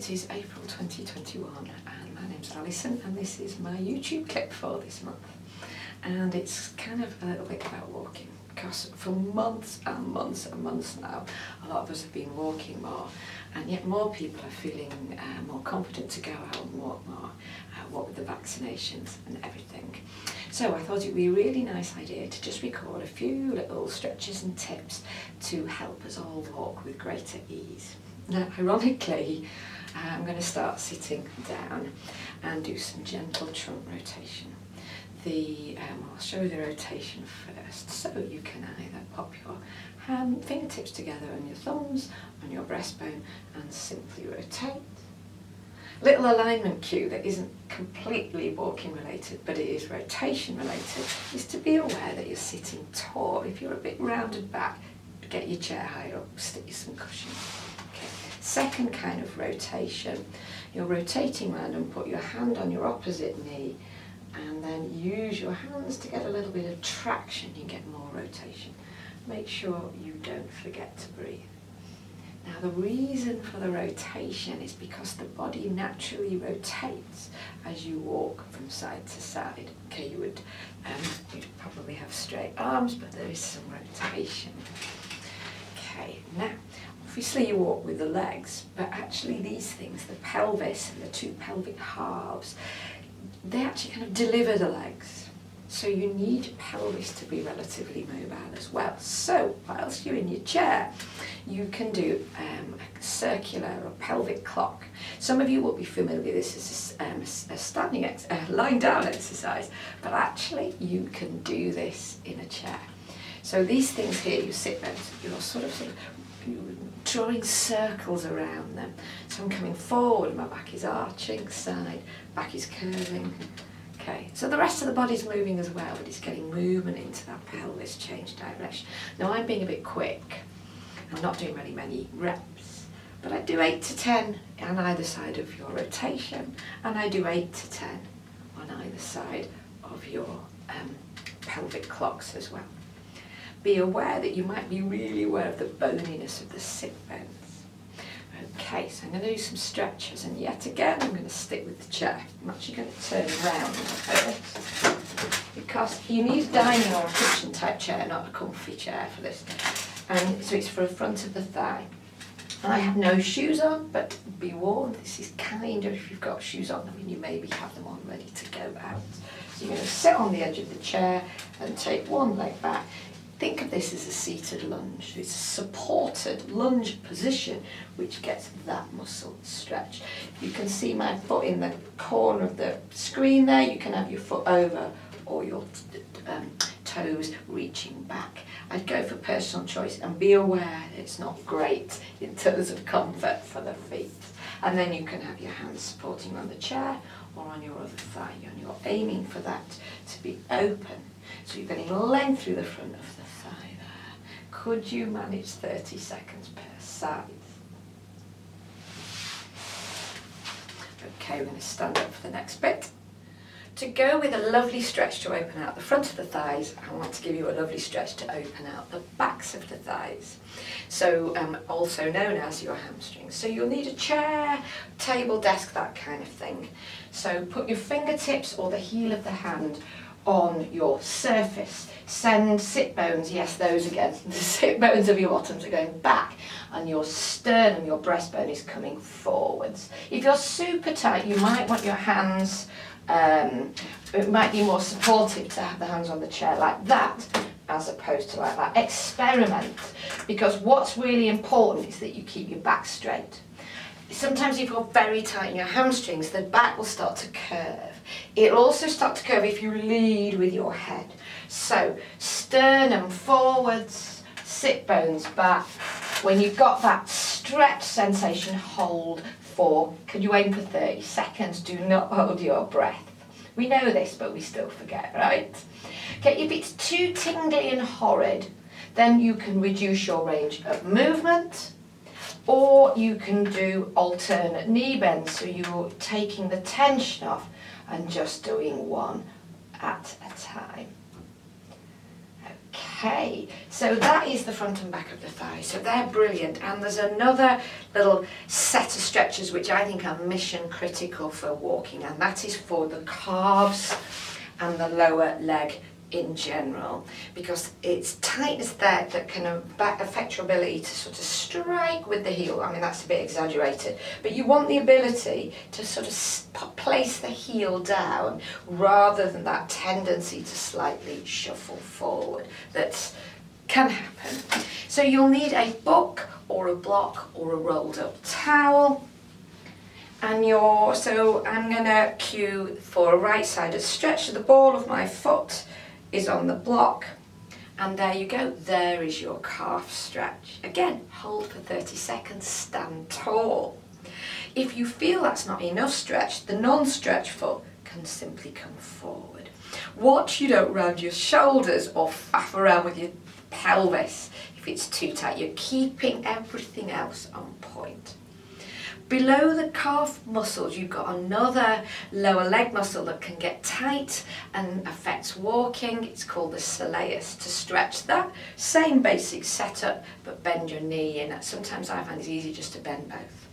It is April 2021 and my name's Alison and this is my YouTube clip for this month. And it's kind of a little bit about walking, because for months and months and months now a lot of us have been walking more, and yet more people are feeling more confident to go out and walk more, what with the vaccinations and everything. So I thought it would be a really nice idea to just record a few little stretches and tips to help us all walk with greater ease. Now, ironically, I'm going to start sitting down and do some gentle trunk rotation. I'll show you the rotation first. So you can either pop your fingertips together on your thumbs, on your breastbone, and simply rotate. Little alignment cue that isn't completely walking related, but it is rotation related, is to be aware that you're sitting tall. If you're a bit rounded back, get your chair higher up, stick you some cushion. Okay. Second kind of rotation, you're rotating around and put your hand on your opposite knee, and then use your hands to get a little bit of traction. You get more rotation. Make sure you don't forget to breathe. Now, the reason for the rotation is because the body naturally rotates as you walk from side to side. Okay, you'd probably have straight arms, but there is some rotation. Okay, now, obviously you walk with the legs, but actually these things, the pelvis and the two pelvic halves, they actually kind of deliver the legs. So you need your pelvis to be relatively mobile as well. So whilst you're in your chair, you can do a circular or pelvic clock. Some of you will be familiar with this as a standing lying down exercise, but actually you can do this in a chair. So these things here, you sit there, you're sort of you're drawing circles around them. So I'm coming forward, my back is arching, side, back is curving. Okay, so the rest of the body's moving as well, but it's getting movement into that pelvis, change direction. Now I'm being a bit quick. I'm not doing really many reps, but I do 8 to 10 on either side of your rotation, and I do 8 to 10 on either side of your pelvic clocks as well. Be aware that you might be really aware of the boniness of the sit bones. Okay, so I'm going to do some stretches, and yet again I'm going to stick with the chair. I'm actually going to turn around first, because you need a dining or a kitchen type chair, not a comfy chair for this. And so it's for the front of the thigh. And I have no shoes on, but be warned, this is kind of, if you've got shoes on, I mean you maybe have them on ready to go out. So you're going to sit on the edge of the chair and take one leg back. Think of this as a seated lunge. It's a supported lunge position which gets that muscle stretched. You can see my foot in the corner of the screen there. You can have your foot over or your toes reaching back. I'd go for personal choice and be aware it's not great in terms of comfort for the feet. And then you can have your hands supporting on the chair or on your other thigh, and you're aiming for that to be open. So you're getting length through the front of the thigh there. Could you manage 30 seconds per side? Okay, we're going to stand up for the next bit. To go with a lovely stretch to open out the front of the thighs, I want to give you a lovely stretch to open out the backs of the thighs. So also known as your hamstrings. So you'll need a chair, table, desk, that kind of thing. So put your fingertips or the heel of the hand on your surface. Send sit bones, yes, those again, the sit bones of your bottoms are going back, and your sternum, your breastbone, is coming forwards. If you're super tight, you might want your hands, it might be more supportive to have the hands on the chair like that, as opposed to like that. Experiment, because what's really important is that you keep your back straight. Sometimes if you're very tight in your hamstrings, the back will start to curve. It'll also start to curve if you lead with your head. So sternum forwards, sit bones back. When you've got that stretch sensation, hold for, could you aim for 30 seconds? Do not hold your breath. We know this, but we still forget, right? Okay, if it's too tingly and horrid, then you can reduce your range of movement, or you can do alternate knee bends, so you're taking the tension off and just doing one at a time. Okay. Okay, so that is the front and back of the thigh, so they're brilliant. And there's another little set of stretches which I think are mission critical for walking, and that is for the calves and the lower leg in general, because it's tightness there that can affect your ability to sort of strike with the heel. I mean, that's a bit exaggerated, but you want the ability to sort of place the heel down rather than that tendency to slightly shuffle forward that can happen. So you'll need a book or a block or a rolled up towel. And so I'm going to cue for a right-sided stretch. So the ball of my foot is on the block, and there you go, there is your calf stretch. Again, hold for 30 seconds, stand tall. If you feel that's not enough stretch, the non-stretch foot can simply come forward. Watch you don't round your shoulders or faff around with your pelvis if it's too tight. You're keeping everything else on point. Below the calf muscles, you've got another lower leg muscle that can get tight and affects walking. It's called the soleus. To stretch that, same basic setup, but bend your knee in. Sometimes I find it's easy just to bend both.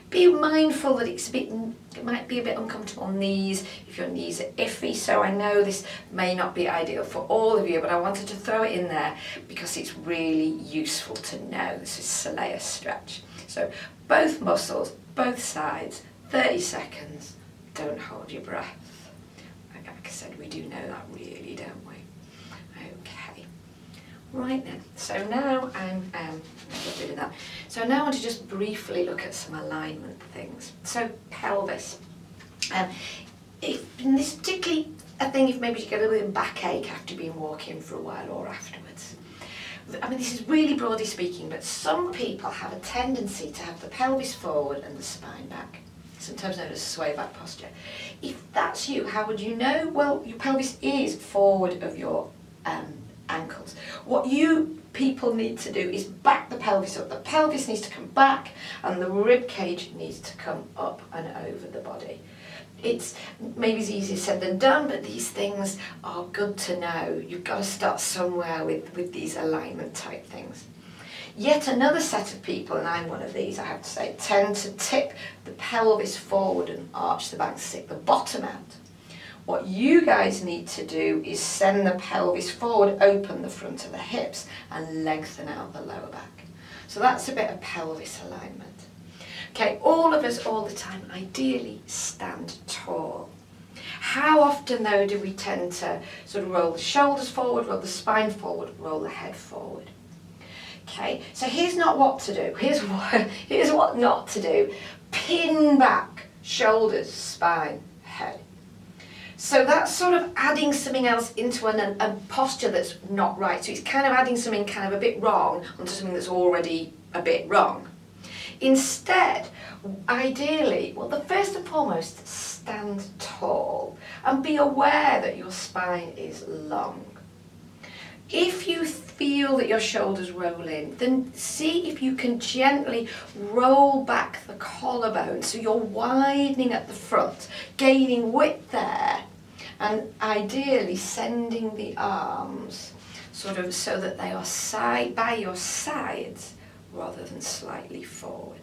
Be mindful that it might be a bit uncomfortable on knees if your knees are iffy, so I know this may not be ideal for all of you, but I wanted to throw it in there because it's really useful to know. This is soleus stretch. So both muscles, both sides, 30 seconds, don't hold your breath. Like I said, we do know that really, don't we? Okay. Right then, so now get rid of that. So now I want to just briefly look at some alignment things. So pelvis. This particularly a thing if maybe you get a little bit of backache after you've been walking for a while or afterwards. I mean, this is really broadly speaking, but some people have a tendency to have the pelvis forward and the spine back, sometimes known as sway back posture. If that's you, how would you know? Well, your pelvis is forward of your ankles. What you people need to do is back the pelvis up. The pelvis needs to come back and the rib cage needs to come up and over the body. It's maybe easier said than done, but these things are good to know. You've got to start somewhere with these alignment type things. Yet another set of people, and I'm one of these, I have to say, tend to tip the pelvis forward and arch the back, stick the bottom out. What you guys need to do is send the pelvis forward, open the front of the hips, and lengthen out the lower back. So that's a bit of pelvis alignment. Okay, all of us all the time ideally stand tall. How often though do we tend to sort of roll the shoulders forward, roll the spine forward, roll the head forward? Okay, so here's not what to do, here's what not to do. Pin back, shoulders, spine, head. So that's sort of adding something else into a posture that's not right. So it's kind of adding something kind of a bit wrong onto something that's already a bit wrong. Instead, ideally, well, the first and foremost, stand tall and be aware that your spine is long. If you feel that your shoulders roll in, then see if you can gently roll back the collarbone so you're widening at the front, gaining width there, and ideally sending the arms sort of so that they are by your sides rather than slightly forward.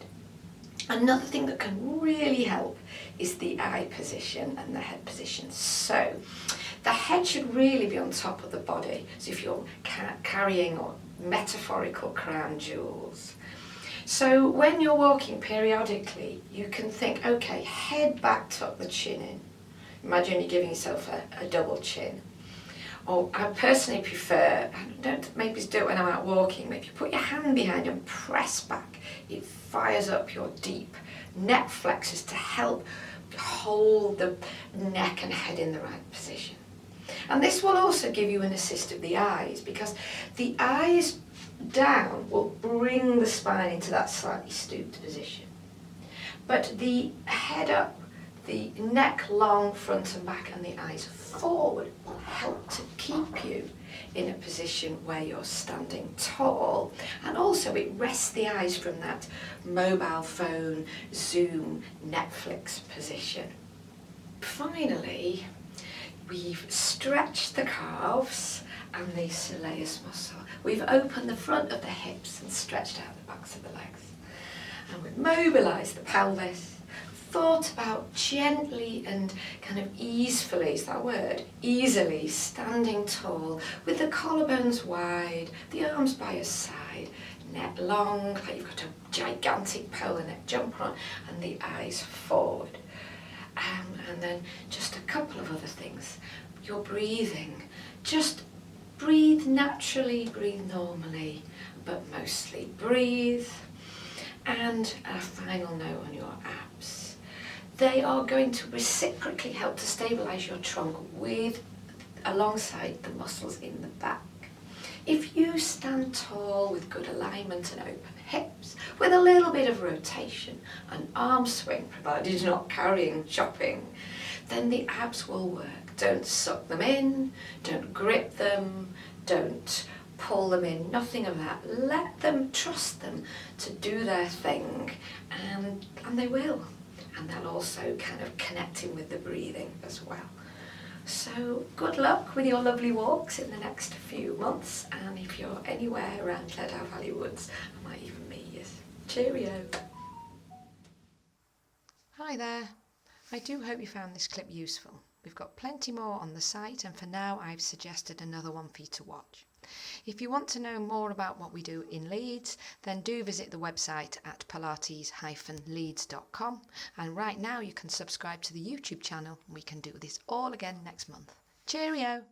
Another thing that can really help is the eye position and the head position. So the head should really be on top of the body. So if you're carrying or metaphorical crown jewels. So when you're walking periodically, you can think, okay, head back, tuck the chin in. Imagine you're giving yourself a double chin. Or I personally prefer, don't maybe do it when I'm out walking, maybe put your hand behind and press back. It fires up your deep neck flexors to help hold the neck and head in the right position. And this will also give you an assist of the eyes, because the eyes down will bring the spine into that slightly stooped position. But the head up, the neck long, front and back, and the eyes forward will help to keep you in a position where you're standing tall, and also it rests the eyes from that mobile phone, Zoom, Netflix position. Finally, we've stretched the calves and the soleus muscle. We've opened the front of the hips and stretched out the backs of the legs. And we've mobilised the pelvis, thought about gently and kind of easefully, is that word? Easily standing tall with the collarbones wide, the arms by your side, neck long, like you've got a gigantic polo neck jumper on, and the eyes forward. And then just a couple of other things. Your breathing, just breathe naturally, breathe normally, but mostly breathe. And a final note on your abs. They are going to reciprocally help to stabilise your trunk alongside the muscles in the back. If you stand tall with good alignment and open hips, with a little bit of rotation, an arm swing, provided you're not carrying shopping, then the abs will work. Don't suck them in, don't grip them, don't pull them in, nothing of that. Let them, trust them to do their thing, and they will. And they'll also kind of connect in with the breathing as well. So good luck with your lovely walks in the next few months, and if you're anywhere around Cleddau Valley Woods, I might even meet you. Cheerio! Hi there. I do hope you found this clip useful. We've got plenty more on the site, and for now I've suggested another one for you to watch. If you want to know more about what we do in Leeds, then do visit the website at pilates-leeds.com, and right now you can subscribe to the YouTube channel, and we can do this all again next month. Cheerio!